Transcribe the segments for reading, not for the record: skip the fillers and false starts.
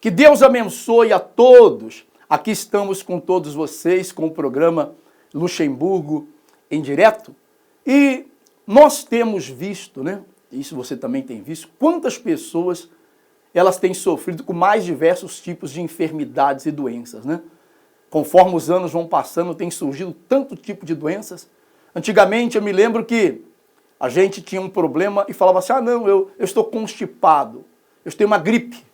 Que Deus abençoe a todos. Aqui estamos com todos vocês com o programa Luxemburgo em Direto. E nós temos visto, né? Isso você também tem visto, quantas pessoas elas têm sofrido com mais diversos tipos de enfermidades e doenças, né? Conforme os anos vão passando, tem surgido tanto tipo de doenças. Antigamente eu me lembro que a gente tinha um problema e falava assim, não, eu estou constipado, eu tenho uma gripe.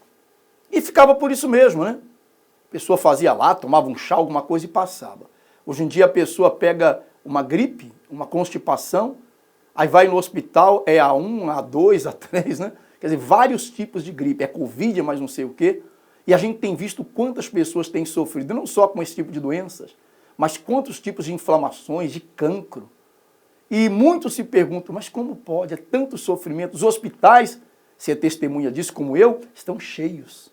E ficava por isso mesmo, né? A pessoa fazia lá, tomava um chá, alguma coisa e passava. Hoje em dia a pessoa pega uma gripe, uma constipação, aí vai no hospital, é A1, A2, A3, né? Quer dizer, vários tipos de gripe, é Covid, mas não sei o quê. E a gente tem visto quantas pessoas têm sofrido, não só com esse tipo de doenças, mas quantos tipos de inflamações, de cancro. E muitos se perguntam, mas como pode? É tanto sofrimento. Os hospitais, se é testemunha disso como eu, estão cheios.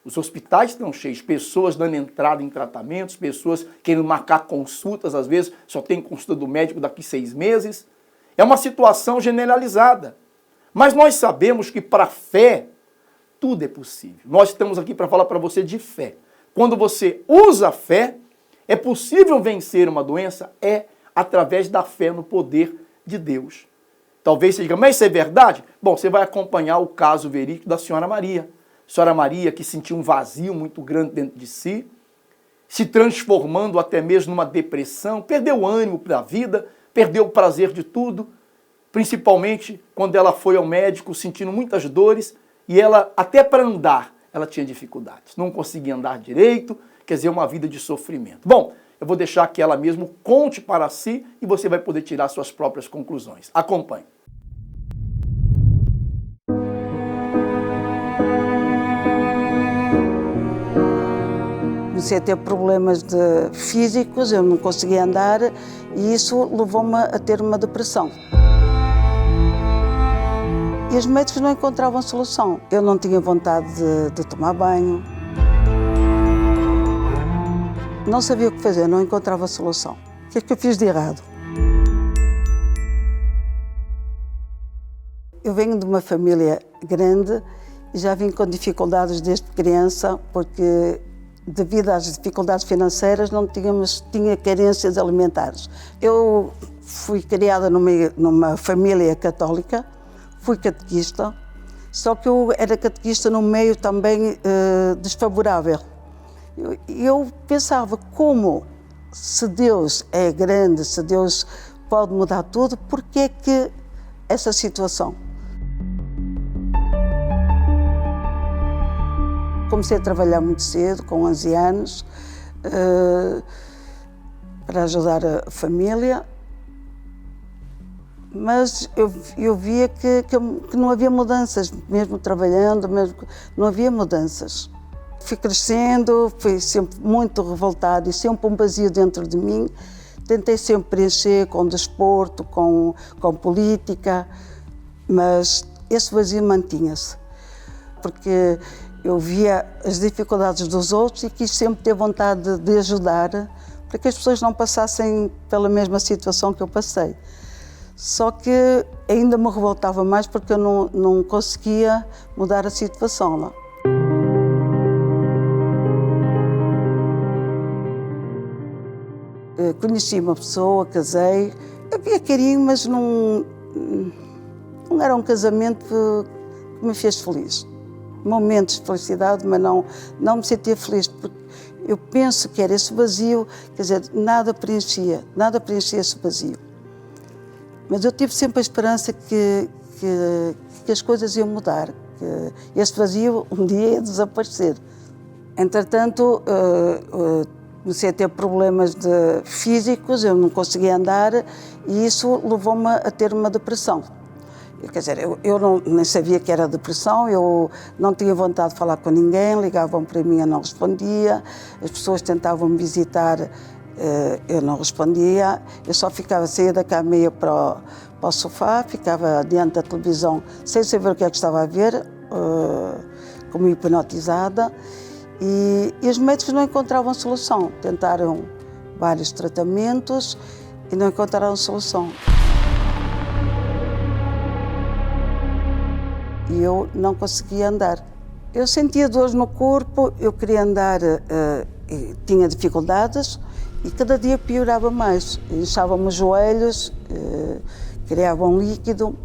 Os hospitais estão cheios, pessoas dando entrada em tratamentos, pessoas querendo marcar consultas, às vezes só tem consulta do médico daqui 6 meses. É uma situação generalizada. Mas nós sabemos que para a fé, tudo é possível. Nós estamos aqui para falar para você de fé. Quando você usa a fé, é possível vencer uma doença? É através da fé no poder de Deus. Talvez você diga, mas isso é verdade? Bom, você vai acompanhar o caso verídico da senhora Maria. Senhora Maria que sentiu um vazio muito grande dentro de si, se transformando até mesmo numa depressão, perdeu o ânimo para a vida, perdeu o prazer de tudo, principalmente quando ela foi ao médico sentindo muitas dores e ela, até para andar, ela tinha dificuldades, não conseguia andar direito, quer dizer, uma vida de sofrimento. Bom, eu vou deixar que ela mesmo conte para si e você vai poder tirar suas próprias conclusões. Acompanhe. Comecei a ter problemas físicos, eu não conseguia andar e isso levou-me a ter uma depressão. E os médicos não encontravam solução. Eu não tinha vontade de tomar banho. Não sabia o que fazer, não encontrava solução. O que é que eu fiz de errado? Eu venho de uma família grande e já vim com dificuldades desde criança, porque devido às dificuldades financeiras não tinha carências alimentares. Eu fui criada numa família católica, fui catequista, só que eu era catequista num meio também desfavorável. Eu pensava, como se Deus é grande, se Deus pode mudar tudo, por que é que essa situação? Comecei a trabalhar muito cedo, com 11 anos, para ajudar a família, mas eu via que não havia mudanças, mesmo trabalhando, não havia mudanças. Fui crescendo, fui sempre muito revoltada e sempre um vazio dentro de mim. Tentei sempre preencher com desporto, com política, mas esse vazio mantinha-se, porque eu via as dificuldades dos outros e quis sempre ter vontade de ajudar para que as pessoas não passassem pela mesma situação que eu passei. Só que ainda me revoltava mais porque eu não conseguia mudar a situação lá. Conheci uma pessoa, casei, havia carinho, mas não era um casamento que me fez feliz. Momentos de felicidade, mas não me sentia feliz, porque eu penso que era esse vazio, quer dizer, nada preenchia esse vazio. Mas eu tive sempre a esperança que as coisas iam mudar, que esse vazio um dia ia desaparecer. Entretanto, comecei a ter problemas físicos, eu não conseguia andar e isso levou-me a ter uma depressão. Quer dizer, eu nem sabia que era depressão, eu não tinha vontade de falar com ninguém, ligavam para mim, eu não respondia, as pessoas tentavam me visitar, eu não respondia, eu só saía da cama e ia para o sofá, ficava diante da televisão sem saber o que é que estava a ver, como hipnotizada, e os médicos não encontravam solução. Tentaram vários tratamentos e não encontraram solução. E eu não conseguia andar. Eu sentia dores no corpo, eu queria andar, e tinha dificuldades e cada dia piorava mais. Inchavam-me os joelhos, criavam líquido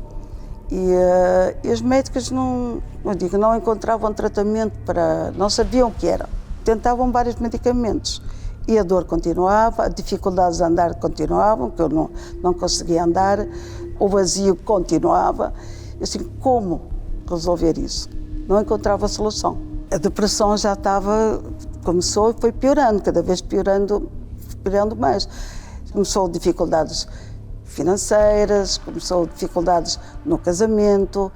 e os médicos não encontravam tratamento não sabiam o que era. Tentavam vários medicamentos e a dor continuava, as dificuldades de andar continuavam, que eu não conseguia andar, o vazio continuava. Eu assim, como resolver isso? Não encontrava solução. A depressão já começou e foi piorando, cada vez piorando mais. Começou dificuldades financeiras, começou dificuldades no casamento.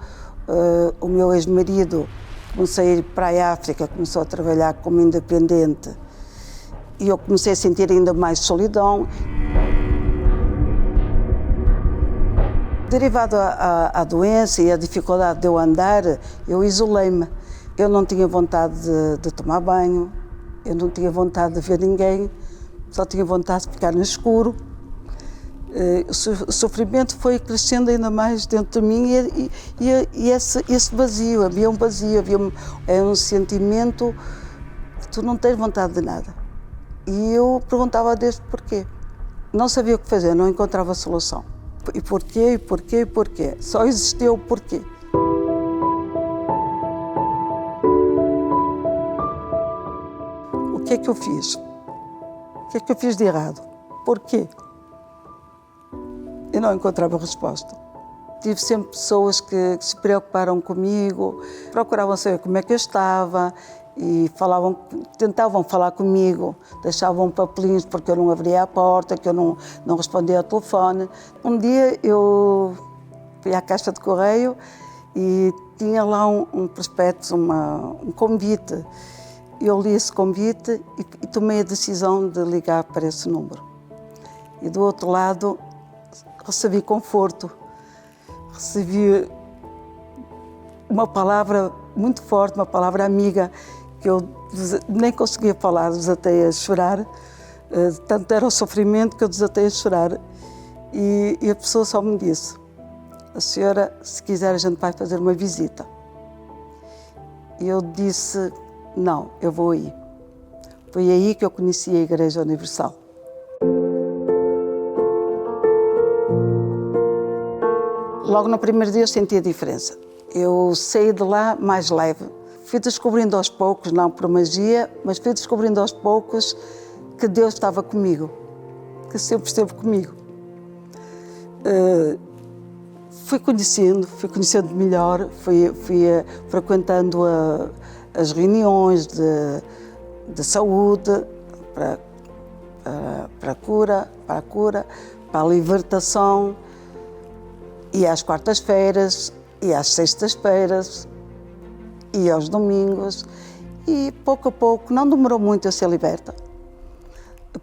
O meu ex-marido começou a ir para a África, começou a trabalhar como independente e eu comecei a sentir ainda mais solidão. Derivado à doença e à dificuldade de eu andar, eu isolei-me. Eu não tinha vontade de tomar banho, eu não tinha vontade de ver ninguém, só tinha vontade de ficar no escuro. O sofrimento foi crescendo ainda mais dentro de mim e esse vazio, havia um vazio, havia um sentimento que tu não tens vontade de nada. E eu perguntava a Deus porquê. Não sabia o que fazer, não encontrava solução. E porquê, e porquê, e porquê. Só existia o porquê. O que é que eu fiz? O que é que eu fiz de errado? Porquê? Eu não encontrava resposta. Tive sempre pessoas que se preocuparam comigo, procuravam saber como é que eu estava e tentavam falar comigo, deixavam papelinhos porque eu não abria a porta, que eu não respondia ao telefone. Um dia eu fui à caixa de correio e tinha lá um prospecto, um convite. Eu li esse convite e tomei a decisão de ligar para esse número. E do outro lado recebi conforto, recebi uma palavra muito forte, uma palavra amiga, que eu nem conseguia falar, desatei a chorar, tanto era o sofrimento que eu desatei a chorar. E a pessoa só me disse: a senhora, se quiser, a gente vai fazer uma visita. E eu disse: não, eu vou aí. Foi aí que eu conheci a Igreja Universal. Logo no primeiro dia eu senti a diferença. Eu saí de lá mais leve. Fui descobrindo aos poucos, não por magia, mas fui descobrindo aos poucos que Deus estava comigo, que sempre esteve comigo. Fui conhecendo melhor, fui frequentando as reuniões de saúde para a cura, para a libertação. Ia às quartas-feiras, ia às sextas-feiras, ia aos domingos e pouco a pouco, não demorou muito a ser liberta,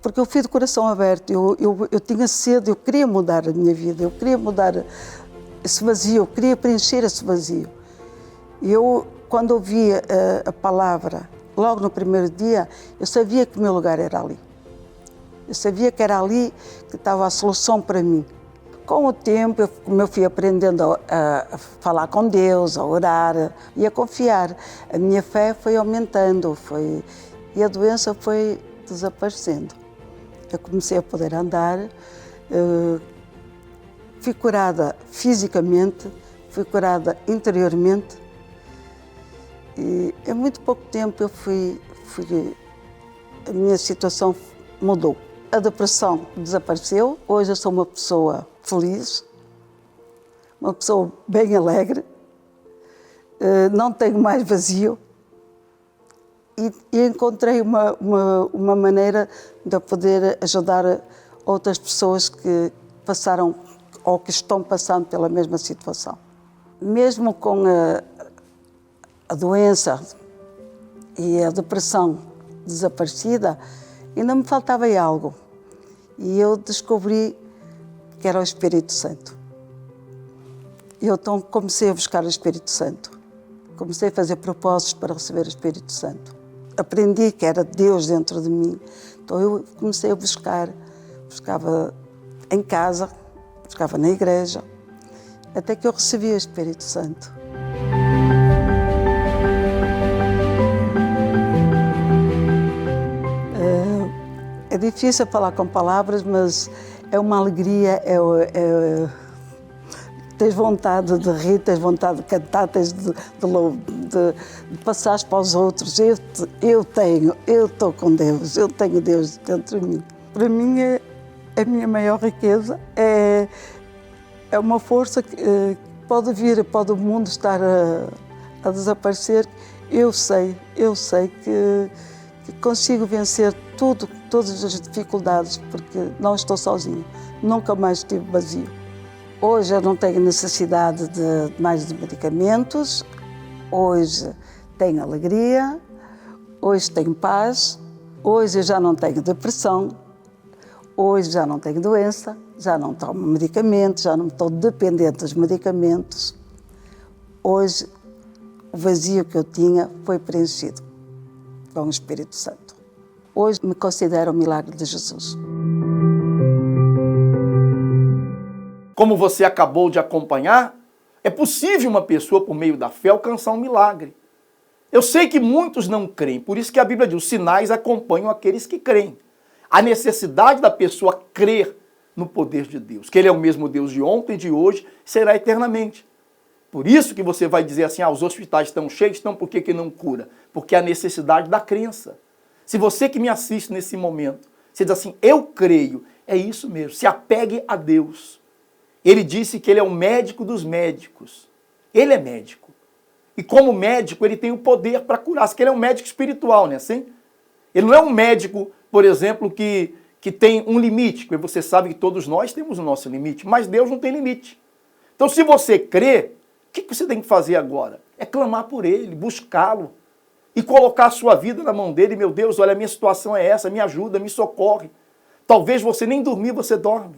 porque eu fui de coração aberto, eu tinha sede, eu queria mudar a minha vida, eu queria mudar esse vazio, eu queria preencher esse vazio. E eu, quando ouvi a palavra, logo no primeiro dia, eu sabia que o meu lugar era ali. Eu sabia que era ali que estava a solução para mim. Com o tempo, como eu fui aprendendo a falar com Deus, a orar e a confiar, a minha fé foi aumentando e a doença foi desaparecendo. Eu comecei a poder andar, fui curada fisicamente, fui curada interiormente e em muito pouco tempo a minha situação mudou. A depressão desapareceu, hoje eu sou uma pessoa feliz, uma pessoa bem alegre, não tenho mais vazio e encontrei uma maneira de poder ajudar outras pessoas que passaram ou que estão passando pela mesma situação. Mesmo com a doença e a depressão desaparecida, ainda me faltava algo e eu descobri que era o Espírito Santo. E eu então comecei a buscar o Espírito Santo. Comecei a fazer propósitos para receber o Espírito Santo. Aprendi que era Deus dentro de mim. Então eu comecei a buscava em casa, buscava na igreja, até que eu recebi o Espírito Santo. difícil falar com palavras, mas é uma alegria, tens vontade de rir, tens vontade de cantar, tens de passar para os outros. Eu estou com Deus, eu tenho Deus dentro de mim. Para mim, a minha maior riqueza é uma força que pode o mundo estar a desaparecer. Eu sei que consigo vencer todas as dificuldades, porque não estou sozinha, nunca mais estive vazio. Hoje eu não tenho necessidade de mais de medicamentos, hoje tenho alegria, hoje tenho paz, hoje eu já não tenho depressão, hoje já não tenho doença, já não tomo medicamentos, já não estou dependente dos medicamentos. Hoje o vazio que eu tinha foi preenchido com o Espírito Santo. Hoje me considero o milagre de Jesus. Como você acabou de acompanhar, é possível uma pessoa, por meio da fé, alcançar um milagre. Eu sei que muitos não creem, por isso que a Bíblia diz, os sinais acompanham aqueles que creem. A necessidade da pessoa crer no poder de Deus, que Ele é o mesmo Deus de ontem, de hoje, será eternamente. Por isso que você vai dizer assim, os hospitais estão cheios, então por que não cura? Porque é a necessidade da crença. Se você que me assiste nesse momento, você diz assim, eu creio, é isso mesmo, se apegue a Deus. Ele disse que Ele é o médico dos médicos. Ele é médico. E como médico, Ele tem o poder para curar, porque Ele é um médico espiritual, não é assim? Ele não é um médico, por exemplo, que tem um limite, porque você sabe que todos nós temos o nosso limite, mas Deus não tem limite. Então, se você crê, o que você tem que fazer agora? É clamar por Ele, buscá-lo e colocar a sua vida na mão dele. Meu Deus, olha, a minha situação é essa, me ajuda, me socorre. Talvez você nem dormir, você dorme.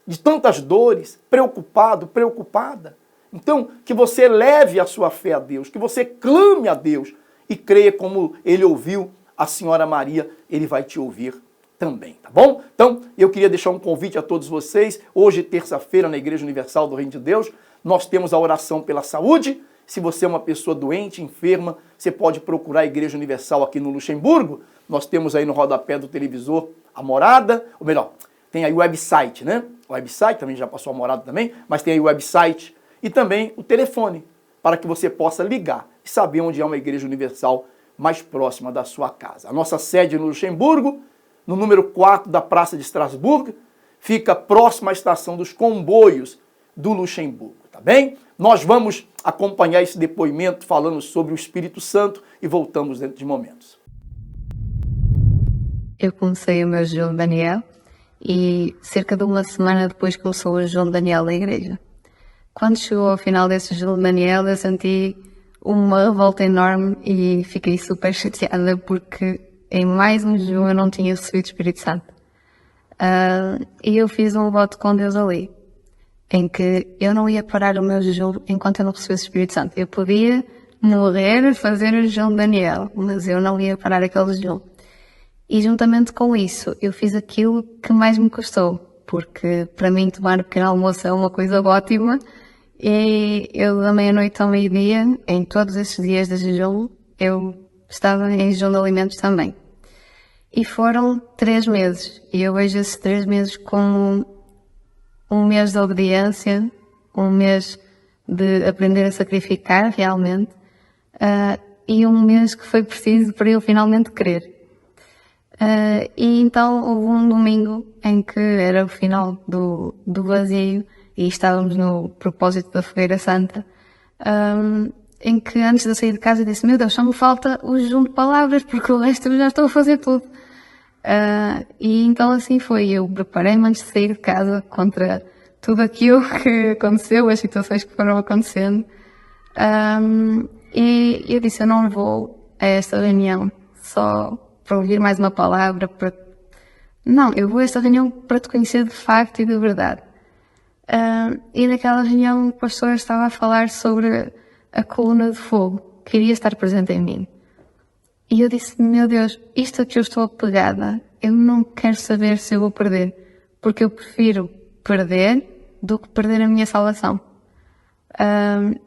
De tantas dores, preocupado, preocupada. Então, que você leve a sua fé a Deus, que você clame a Deus e creia como Ele ouviu a Senhora Maria, Ele vai te ouvir também, tá bom? Então, eu queria deixar um convite a todos vocês. Hoje, terça-feira, na Igreja Universal do Reino de Deus, nós temos a oração pela saúde. Se você é uma pessoa doente, enferma, você pode procurar a Igreja Universal aqui no Luxemburgo. Nós temos aí no rodapé do televisor a morada, ou melhor, tem aí o website, né? O website, também já passou a morada também, mas tem aí o website e também o telefone, para que você possa ligar e saber onde é uma Igreja Universal mais próxima da sua casa. A nossa sede no Luxemburgo, no número 4 da Praça de Estrasburgo, fica próxima à estação dos comboios do Luxemburgo, tá bem? Nós vamos acompanhar esse depoimento falando sobre o Espírito Santo e voltamos dentro de momentos. Eu comecei o meu jejum de Daniel e cerca de uma semana depois começou o jejum de Daniel da igreja. Quando chegou ao final desse jejum de Daniel, eu senti uma revolta enorme e fiquei super chateada porque em mais um jejum eu não tinha recebido o Espírito Santo. E eu fiz um voto com Deus ali, em que eu não ia parar o meu jejum enquanto eu não recebesse o Espírito Santo. Eu podia morrer, fazer o jejum de Daniel, mas eu não ia parar aquele jejum. E juntamente com isso, eu fiz aquilo que mais me custou, porque para mim tomar um pequeno almoço é uma coisa ótima, e eu da meia-noite ao meio-dia, em todos esses dias de jejum, eu estava em jejum de alimentos também. E foram 3 meses, e eu vejo esses 3 meses como um mês de obediência, um mês de aprender a sacrificar realmente, e um mês que foi preciso para eu finalmente crer. E então houve um domingo em que era o final do vazio e estávamos no propósito da Fogueira Santa, em que antes de eu sair de casa eu disse, meu Deus, só me falta o jejum de palavras porque o resto eu já estou a fazer tudo. E então assim foi, eu preparei-me antes de sair de casa contra tudo aquilo que aconteceu, as situações que foram acontecendo, e eu disse, eu não vou a esta reunião só para ouvir mais uma palavra, não, eu vou a esta reunião para te conhecer de facto e de verdade. E naquela reunião o pastor estava a falar sobre a coluna de fogo que iria estar presente em mim. E eu disse, meu Deus, isto a que eu estou apegada, eu não quero saber se eu vou perder, porque eu prefiro perder do que perder a minha salvação.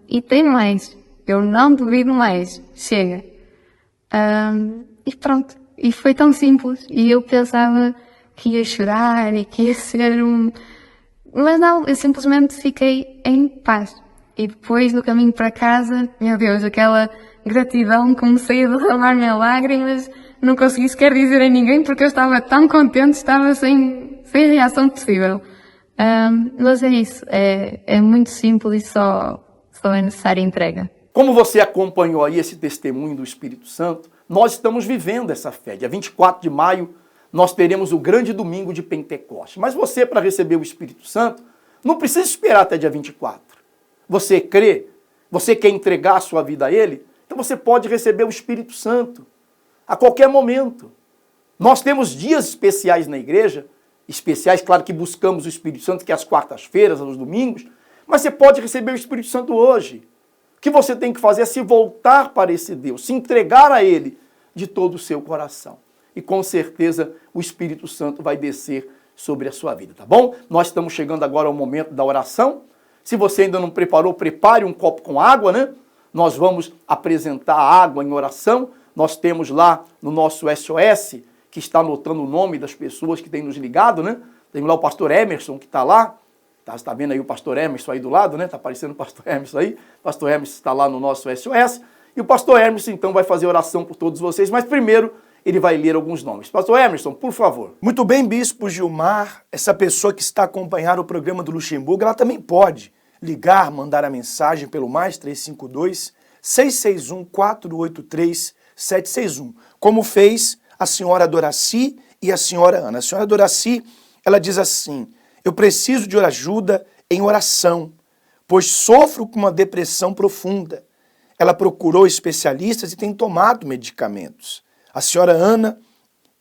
E tem mais, eu não duvido mais, chega. E pronto, E foi tão simples. E eu pensava que ia chorar e que ia ser um... Mas não, eu simplesmente fiquei em paz. E depois, no caminho para casa, meu Deus, aquela gratidão, comecei a derramar-me em lágrimas, não consegui sequer dizer a ninguém porque eu estava tão contente, estava sem reação possível. Mas é isso, é muito simples e só é necessária entrega. Como você acompanhou aí esse testemunho do Espírito Santo, nós estamos vivendo essa fé. Dia 24 de maio, nós teremos o grande domingo de Pentecostes. Mas você, para receber o Espírito Santo, não precisa esperar até dia 24. Você crê? Você quer entregar a sua vida a Ele? Então você pode receber o Espírito Santo a qualquer momento. Nós temos dias especiais na igreja, especiais, claro que buscamos o Espírito Santo, que é às quartas-feiras, aos domingos, mas você pode receber o Espírito Santo hoje. O que você tem que fazer é se voltar para esse Deus, se entregar a Ele de todo o seu coração. E com certeza o Espírito Santo vai descer sobre a sua vida, tá bom? Nós estamos chegando agora ao momento da oração. Se você ainda não preparou, prepare um copo com água, né? Nós vamos apresentar a água em oração. Nós temos lá no nosso SOS, que está anotando o nome das pessoas que têm nos ligado, né? Tem lá o pastor Emerson, que está lá. Você está vendo aí o pastor Emerson aí do lado, né? Está aparecendo o pastor Emerson aí. O pastor Emerson está lá no nosso SOS. E o pastor Emerson, então, vai fazer oração por todos vocês. Mas primeiro, ele vai ler alguns nomes. Pastor Emerson, por favor. Muito bem, Bispo Gilmar. Essa pessoa que está acompanhando o programa do Luxemburgo, ela também pode ligar, mandar a mensagem pelo mais 352 661 483 761, como fez a senhora Doraci e a senhora Ana. A senhora Doraci, ela diz assim: eu preciso de ajuda em oração, pois sofro com uma depressão profunda. Ela procurou especialistas e tem tomado medicamentos. A senhora Ana,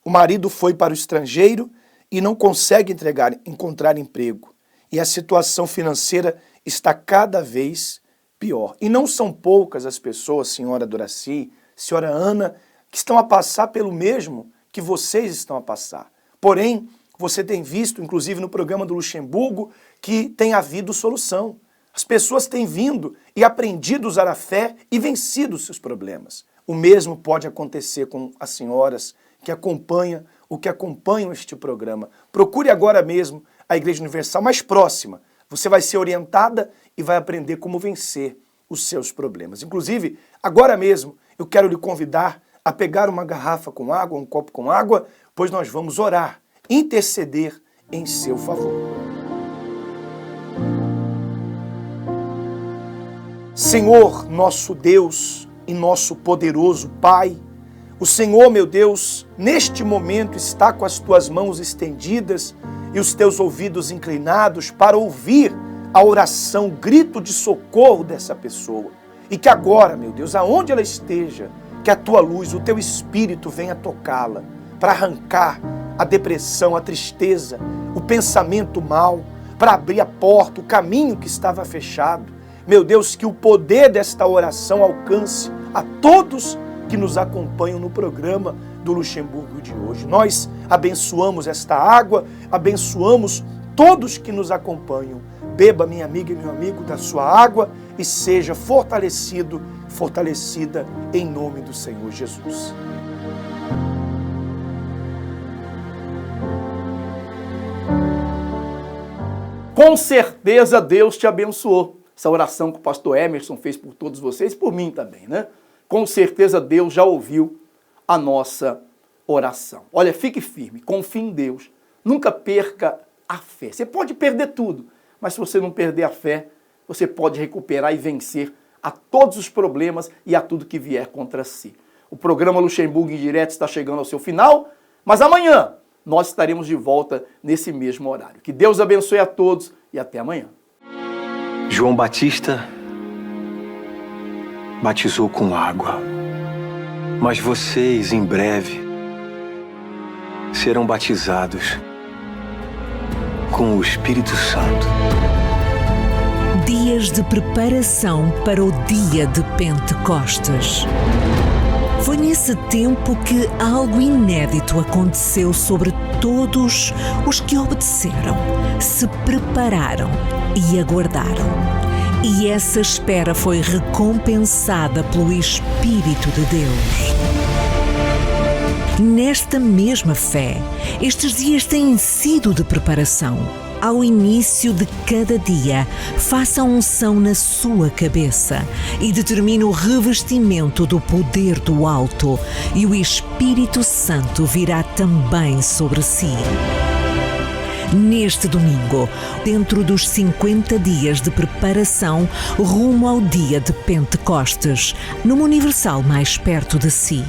o marido foi para o estrangeiro e não consegue encontrar emprego. E a situação financeira está cada vez pior. E não são poucas as pessoas, senhora Doraci, senhora Ana, que estão a passar pelo mesmo que vocês estão a passar. Porém, você tem visto, inclusive no programa do Luxemburgo, que tem havido solução. As pessoas têm vindo e aprendido a usar a fé e vencido os seus problemas. O mesmo pode acontecer com as senhoras que acompanham este programa. Procure agora mesmo a Igreja Universal mais próxima. Você vai ser orientada e vai aprender como vencer os seus problemas. Inclusive, agora mesmo, eu quero lhe convidar a pegar uma garrafa com água, um copo com água, pois nós vamos orar, interceder em seu favor. Senhor, nosso Deus e nosso poderoso Pai, o Senhor, meu Deus, neste momento está com as tuas mãos estendidas e os teus ouvidos inclinados para ouvir a oração, o grito de socorro dessa pessoa. E que agora, meu Deus, aonde ela esteja, que a tua luz, o teu Espírito venha tocá-la para arrancar a depressão, a tristeza, o pensamento mau, para abrir a porta, o caminho que estava fechado. Meu Deus, que o poder desta oração alcance a todos que nos acompanham no programa do Luxemburgo de hoje. Nós abençoamos esta água, abençoamos todos que nos acompanham. Beba, minha amiga e meu amigo, da sua água e seja fortalecido, fortalecida em nome do Senhor Jesus. Com certeza Deus te abençoou. Essa oração que o pastor Emerson fez por todos vocês, por mim também, né? Com certeza Deus já ouviu a nossa oração. Olha, fique firme, confie em Deus. Nunca perca a fé. Você pode perder tudo, mas se você não perder a fé, você pode recuperar e vencer a todos os problemas e a tudo que vier contra si. O programa Luxemburgo em Direto está chegando ao seu final, mas amanhã nós estaremos de volta nesse mesmo horário. Que Deus abençoe a todos e até amanhã. João Batista batizou com água, mas vocês, em breve, serão batizados com o Espírito Santo. Dias de preparação para o dia de Pentecostes. Foi nesse tempo que algo inédito aconteceu sobre todos os que obedeceram, se prepararam e aguardaram. E essa espera foi recompensada pelo Espírito de Deus. nesta mesma fé. Estes dias têm sido de preparação. Ao início de cada dia, faça a unção na sua cabeça e determine o revestimento do poder do alto, e o Espírito Santo virá também sobre si. Neste domingo, dentro dos 50 dias de preparação rumo ao dia de Pentecostes, numa Universal mais perto de si.